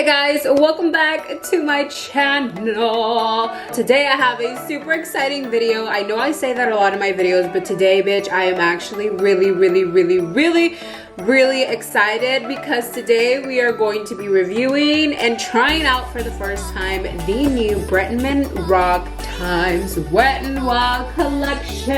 Hey guys, welcome back to my channel. Today I have a super exciting video. I know I say that a lot in my videos, but today, bitch, I am actually really excited because today we are going to be reviewing and trying out for the first time the new Bretman Rock Times Wetnwild collection.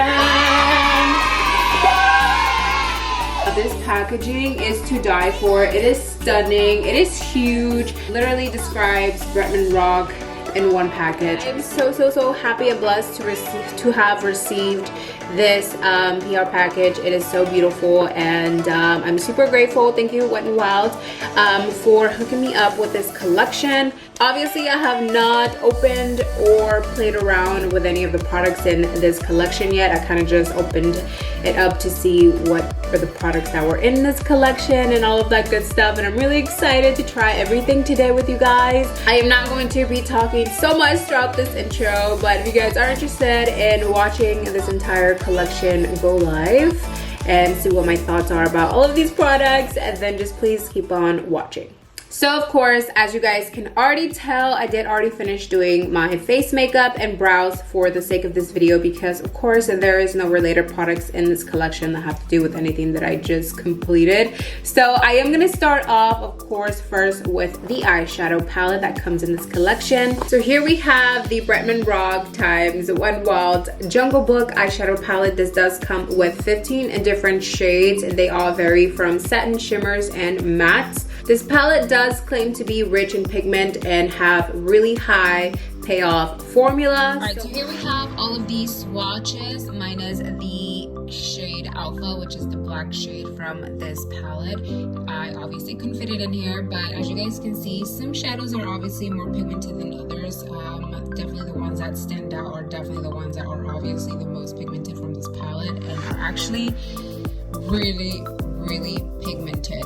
This packaging is to die for. It is stunning. It is huge. Literally describes Bretman Rock in one package. I'm so happy and blessed to have received this PR package. It is so beautiful, and I'm super grateful. Thank you, Wetnwild, for hooking me up with this collection. Obviously, I have not opened or played around with any of the products in this collection yet. I kind of just opened it up to see what are the products that were in this collection and all of that good stuff, and I'm really excited to try everything today with you guys. I am not going to be talking so much throughout this intro, but if you guys are interested in watching this entire collection go live and see what my thoughts are about all of these products, and then just please keep on watching. So of course, as you guys can already tell, I did already finish doing my face makeup and brows for the sake of this video, because of course there is no related products in this collection that have to do with anything that I just completed. So I am gonna start off, of course, first with the eyeshadow palette that comes in this collection. So here we have the Bretman Rock Times Wetnwild Jungle Book eyeshadow palette. This does come with 15 different shades. They all vary from satin, shimmers, and mattes. This palette does claim to be rich in pigment and have really high payoff formula. Alright, so here we have all of these swatches minus the shade Alpha, which is the black shade from this palette. I obviously couldn't fit it in here, but as you guys can see, some shadows are obviously more pigmented than others. Definitely the ones that stand out are definitely the ones that are obviously the most pigmented from this palette and are actually really pigmented.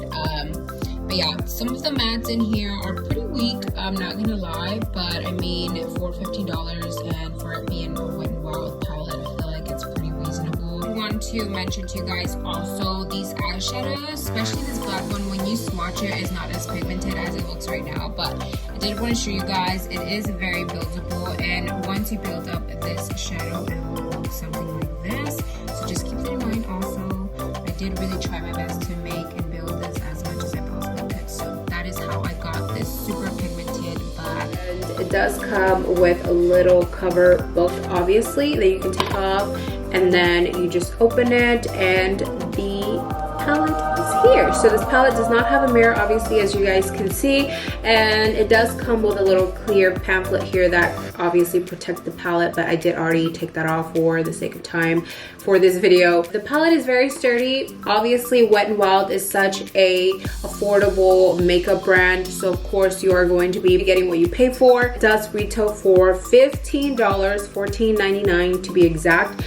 But yeah, some of the mattes in here are pretty weak, I'm not gonna lie, but I mean, for $15 and for it being a Wetnwild palette, I feel like it's pretty reasonable. I want to mention to you guys also, these eyeshadows, especially this black one, when you swatch it, is not as pigmented as it looks right now, but I did want to show you guys, it is very buildable, and once you build up this shadow, it will look something like this. So just keep that in mind also. I did really try my best to make and build this as much as I possibly could. So that is how I got this super pigmented black. And it does come with a little cover book, obviously, that you can take off, and then you just open it and the palette is here. So this palette does not have a mirror, obviously, as you guys can see, and it does come with a little clear pamphlet here that obviously protects the palette, but I did already take that off for the sake of time for this video. The palette is very sturdy. Obviously, Wetnwild is such a affordable makeup brand, so of course you are going to be getting what you pay for. It does retail for $15, $14.99 to be exact.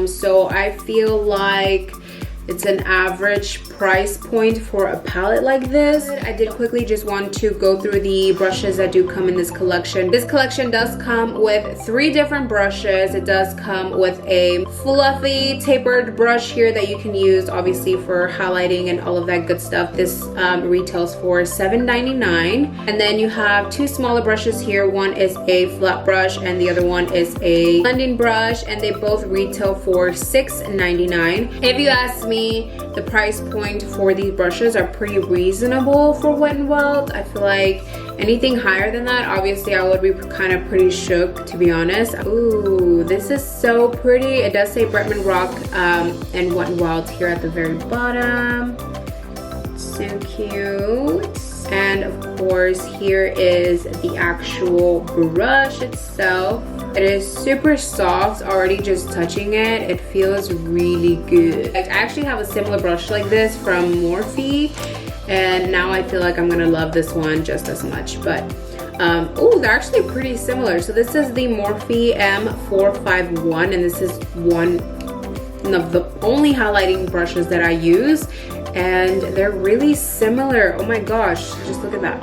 So I feel like it's an average price point for a palette like this. I did quickly just want to go through the brushes that do come in this collection. This collection does come with 3 different brushes. It does come with a fluffy tapered brush here that you can use obviously for highlighting and all of that good stuff. This retails for $7.99. And then you have 2 smaller brushes here. One is a flat brush and the other one is a blending brush, and they both retail for $6.99. If you ask me, the price point for these brushes are pretty reasonable for Wetnwild. I feel like anything higher than that, obviously I would be kind of pretty shook, to be honest. Ooh, this is so pretty. It does say Bretman Rock and Wetnwild here at the very bottom. So cute. And of course, here is the actual brush itself. It is super soft. Already just touching it, it feels really good. I actually have a similar brush like this from Morphe, and now I feel like I'm gonna love this one just as much. But oh, they're actually pretty similar. So this is the Morphe M451, and this is one of the only highlighting brushes that I use, and they're really similar. Oh my gosh, just look at that.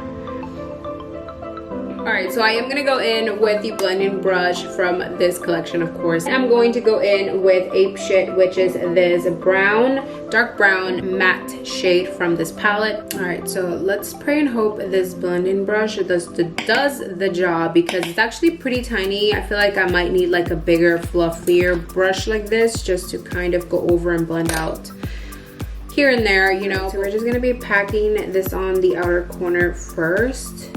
Alright, so I am gonna go in with the blending brush from this collection, of course. I'm going to go in with Ape Shit, which is this dark brown matte shade from this palette. Alright, so let's pray and hope this blending brush does the job, because it's actually pretty tiny. I feel like I might need like a bigger, fluffier brush like this just to kind of go over and blend out here and there, you know. So we're just gonna be packing this on the outer corner first,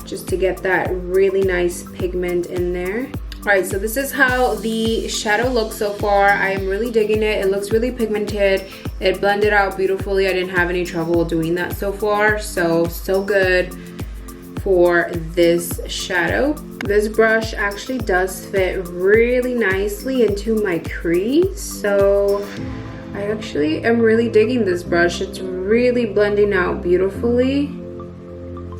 just to get that really nice pigment in there. All right, so this is how the shadow looks so far. I am really digging it. It looks really pigmented. It blended out beautifully. I didn't have any trouble doing that so far. So good for this shadow. This brush actually does fit really nicely into my crease. So I actually am really digging this brush. It's really blending out beautifully.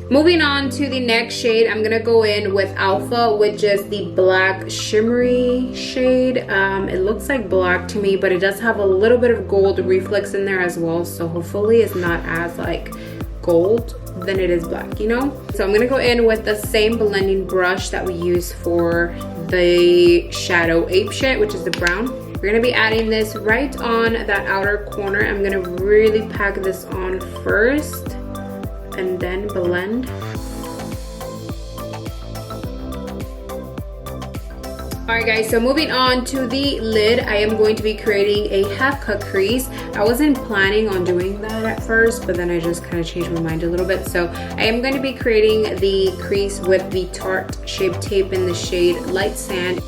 Moving on to the next shade, I'm gonna go in with Alpha, which is the black shimmery shade. It looks like black to me, but it does have a little bit of gold reflex in there as well. So hopefully it's not as like gold than it is black, you know? So I'm gonna go in with the same blending brush that we use for the shadow Ape Shit, which is the brown. We're gonna be adding this right on that outer corner. I'm gonna really pack this on first and then blend. Alright guys, so moving on to the lid, I am going to be creating a half cut crease. I wasn't planning on doing that at first, but then I just kind of changed my mind a little bit. So I am going to be creating the crease with the Tarte Shape Tape in the shade Light Sand.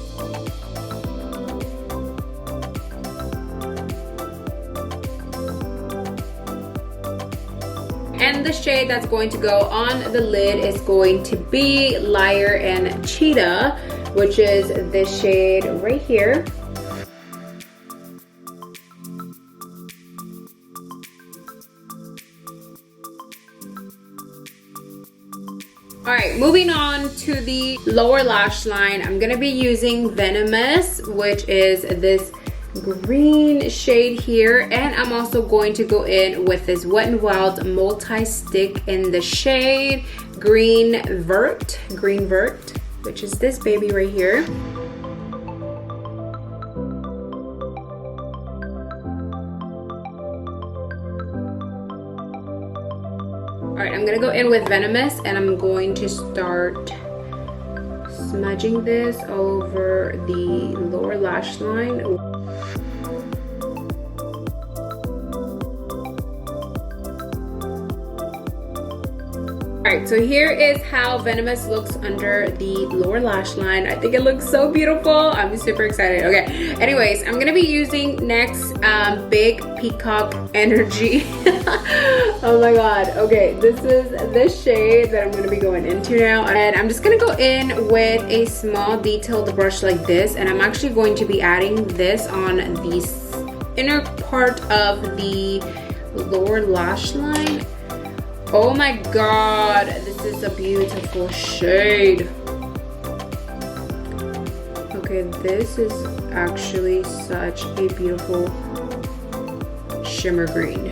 And the shade that's going to go on the lid is going to be Liar and Cheetah, which is this shade right here. Alright, moving on to the lower lash line, I'm going to be using Venomous, which is this green shade here, and I'm also going to go in with this Wetnwild multi-stick in the shade Green Vert, which is this baby right here. Alright, I'm gonna go in with Venomous, and I'm going to start smudging this all over the lower lash line. Alright, so here is how Venomous looks under the lower lash line. I think it looks so beautiful. I'm super excited. Okay, anyways, I'm gonna be using next Big Peacock Energy. Oh my god. Okay, this is the shade that I'm gonna be going into now, and I'm just gonna go in with a small detailed brush like this, and I'm actually going to be adding this on the inner part of the lower lash line. Oh my god, this is a beautiful shade. Okay, this is actually such a beautiful shimmer green.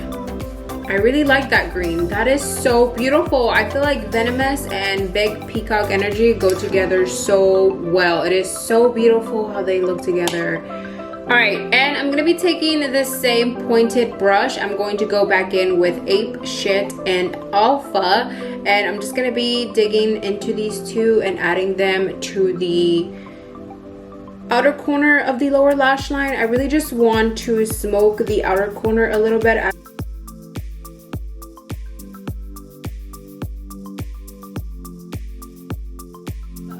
I really like that green. That is so beautiful. I feel like Venomous and Big Peacock Energy go together so well. It is so beautiful how they look together. Alright, and I'm going to be taking the same pointed brush. I'm going to go back in with Ape Shit and Alpha, and I'm just going to be digging into these two and adding them to the outer corner of the lower lash line. I really just want to smoke the outer corner a little bit.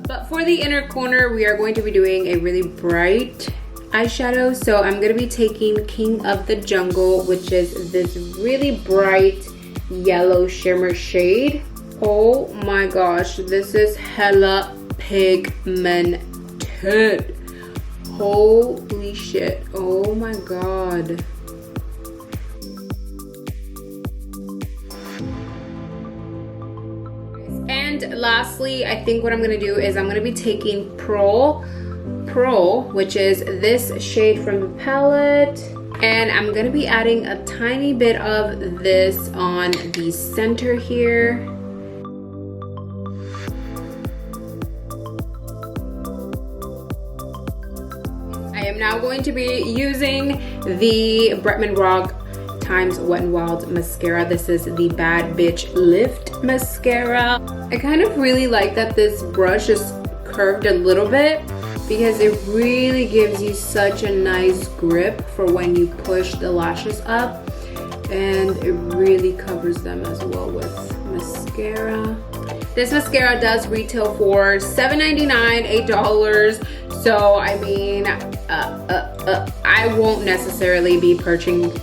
But for the inner corner, we are going to be doing a really bright eyeshadow. So I'm going to be taking King of the Jungle, which is this really bright yellow shimmer shade. Oh my gosh, this is hella pigmented. Holy shit. Oh my god. And lastly, I think what I'm going to do is I'm going to be taking Pearl, which is this shade from the palette, and I'm going to be adding a tiny bit of this on the center here. am now going to be using the Bretman Rock times Wetnwild mascara. This is the Bad Bitch Lift mascara. I kind of really like that this brush is curved a little bit because it really gives you such a nice grip for when you push the lashes up, and it really covers them as well with mascara. This mascara does retail for $7.99, $8. So I mean, I won't necessarily be purchasing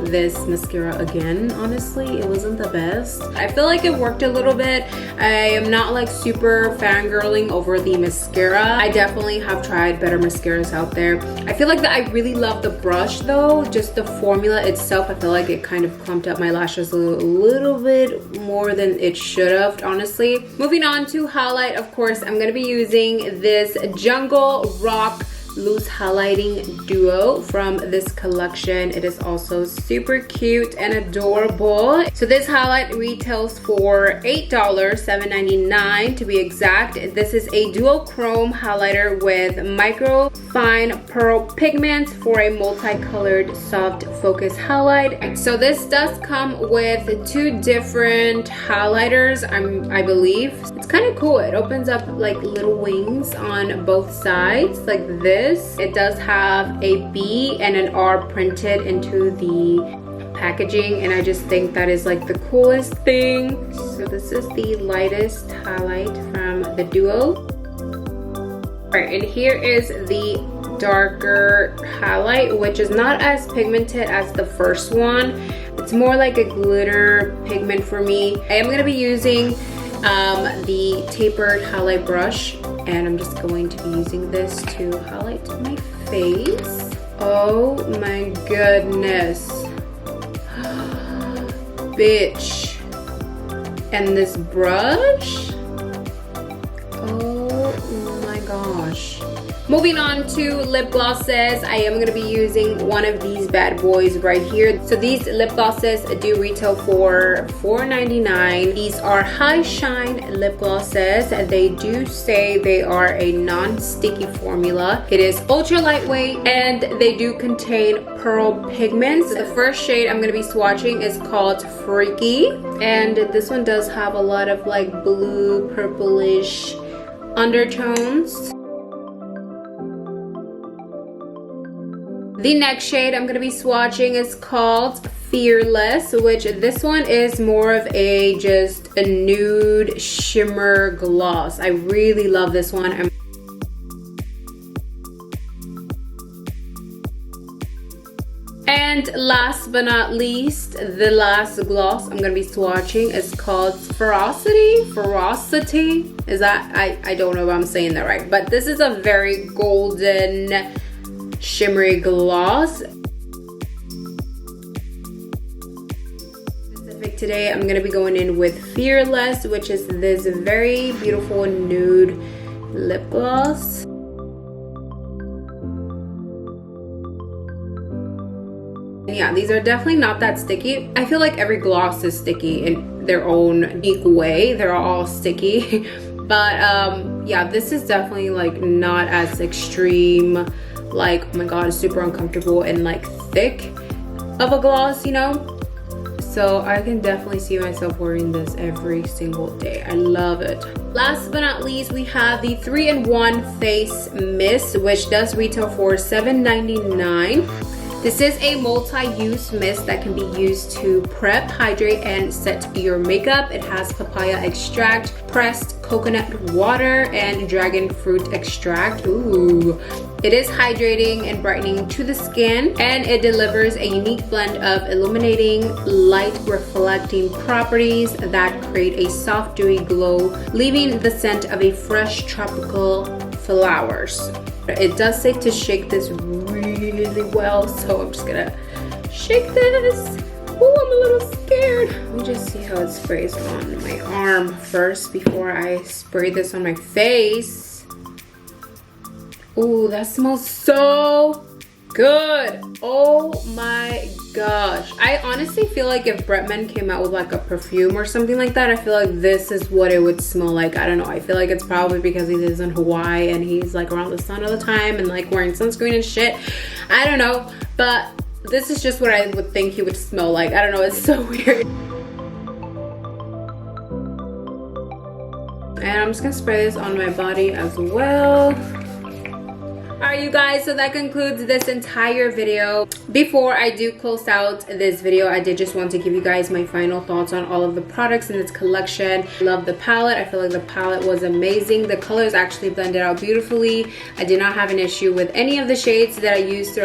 this mascara again. Honestly, it wasn't the best. I feel like it worked a little bit. I am not like super fangirling over the mascara. I definitely have tried better mascaras out there. I feel like that I really love the brush though. Just the formula itself, I feel like it kind of clumped up my lashes a little bit more than it should have, honestly. Moving on to highlight, of course, I'm gonna be using this Jungle Rock loose highlighting duo from this collection. It is also super cute and adorable. So this highlight retails for $8, $7.99 to be exact. This is a dual chrome highlighter with micro fine pearl pigment for a multicolored soft focus highlight. So this does come with two different highlighters, I believe. It's kind of cool. It opens up like little wings on both sides like this. It does have a B and an R printed into the packaging, and I just think that is like the coolest thing. So this is the lightest highlight from the duo. All right, and here is the darker highlight, which is not as pigmented as the first one. It's more like a glitter pigment for me. I am going to be using the tapered highlight brush, and I'm just going to be using this to highlight my face. Oh my goodness. Bitch. And this brush. Oh my gosh. Moving on to lip glosses, I am going to be using one of these bad boys right here. So these lip glosses do retail for $4.99. These are High Shine lip glosses. They do say they are a non-sticky formula. It is ultra lightweight and they do contain pearl pigments. The first shade I'm going to be swatching is called Freaky, and this one does have a lot of like blue purplish undertones. The next shade I'm going to be swatching is called Fearless, which this one is more of just a nude shimmer gloss. I really love this one. And last but not least, the last gloss I'm going to be swatching is called Ferocity. Is that, I don't know if I'm saying that right, but this is a very golden shimmery gloss. Today I'm going to be going in with Fearless, which is this very beautiful nude lip gloss. And yeah, these are definitely not that sticky. I feel like every gloss is sticky in their own unique way. They're all sticky. But yeah, this is definitely like not as extreme, like, oh my god, it's super uncomfortable and like thick of a gloss, you know? So I can definitely see myself wearing this every single day. I love it. Last but not least, we have the 3-in-1 face mist, which does retail for $7.99. This is a multi-use mist that can be used to prep, hydrate, and set your makeup. It has papaya extract, pressed coconut water, and dragon fruit extract. Ooh. It is hydrating and brightening to the skin, and it delivers a unique blend of illuminating, light reflecting properties that create a soft, dewy glow, leaving the scent of a fresh tropical flowers. It does say to shake this really well, so I'm just gonna shake this. Oh, I'm a little scared. Let me just see how it sprays on my arm first before I spray this on my face. Oh, that smells so good. Oh my gosh. I honestly feel like if Bretman came out with like a perfume or something like that, I feel like this is what it would smell like. I don't know. I feel like it's probably because he lives in Hawaii and he's like around the sun all the time and like wearing sunscreen and shit. I don't know. But this is just what I would think he would smell like. I don't know. It's so weird. And I'm just gonna spray this on my body as well. Alright you guys, so that concludes this entire video. Before I do close out this video, I did just want to give you guys my final thoughts on all of the products in this collection. Love the palette. I feel like the palette was amazing. The colors actually blended out beautifully. I did not have an issue with any of the shades that I used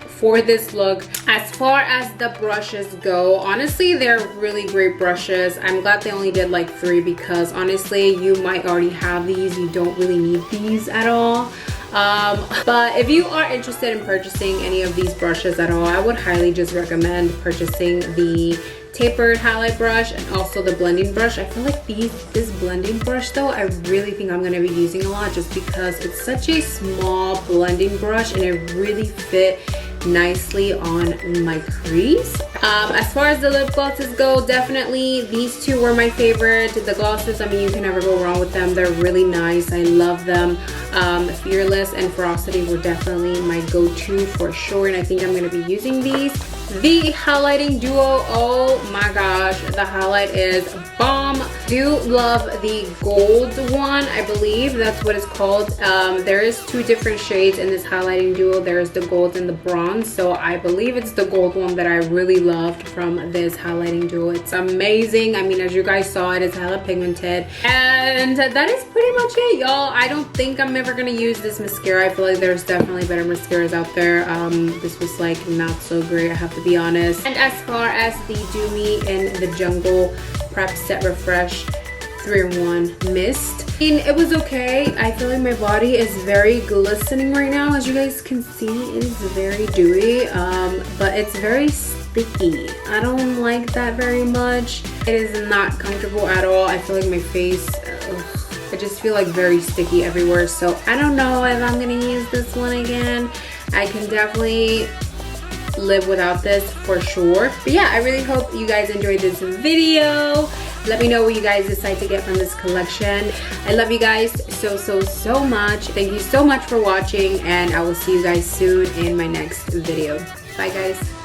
for this look. As far as the brushes go, honestly, they're really great brushes. I'm glad they only did like 3 because honestly, you might already have these. You don't really need these at all. But if you are interested in purchasing any of these brushes at all, I would highly just recommend purchasing the tapered highlight brush and also the blending brush. I feel like this blending brush though, I really think I'm going to be using a lot just because it's such a small blending brush and it really fit nicely on my crease. As far as the lip glosses go, definitely these two were my favorite. The glosses, I mean, you can never go wrong with them. They're really nice. I love them. Fearless and Ferocity were definitely my go-to for sure, and I think I'm going to be using these. The highlighting duo, oh my gosh, the highlight is bomb. Do love the gold one. I believe that's what it's called. There is 2 different shades in this highlighting duo. There's the gold and the bronze, so I believe it's the gold one that I really loved from this highlighting duo. It's amazing. I mean, as you guys saw, it is hella pigmented, and that is pretty much it, y'all. I don't think I'm ever gonna use this mascara. I feel like there's definitely better mascaras out there. This was like not so great, I have to be honest. And as far as the Do Me in the Jungle Prep Set Refresh 3-in-1 Mist, I mean, it was okay. I feel like my body is very glistening right now. As you guys can see, it is very dewy, but it's very sticky. I don't like that very much. It is not comfortable at all. I feel like my face, I just feel like very sticky everywhere. So I don't know if I'm gonna use this one again. I can definitely live without this for sure. But yeah, I really hope you guys enjoyed this video. Let me know what you guys decide to get from this collection. I love you guys so much. Thank you so much for watching, and I will see you guys soon in my next video. Bye guys.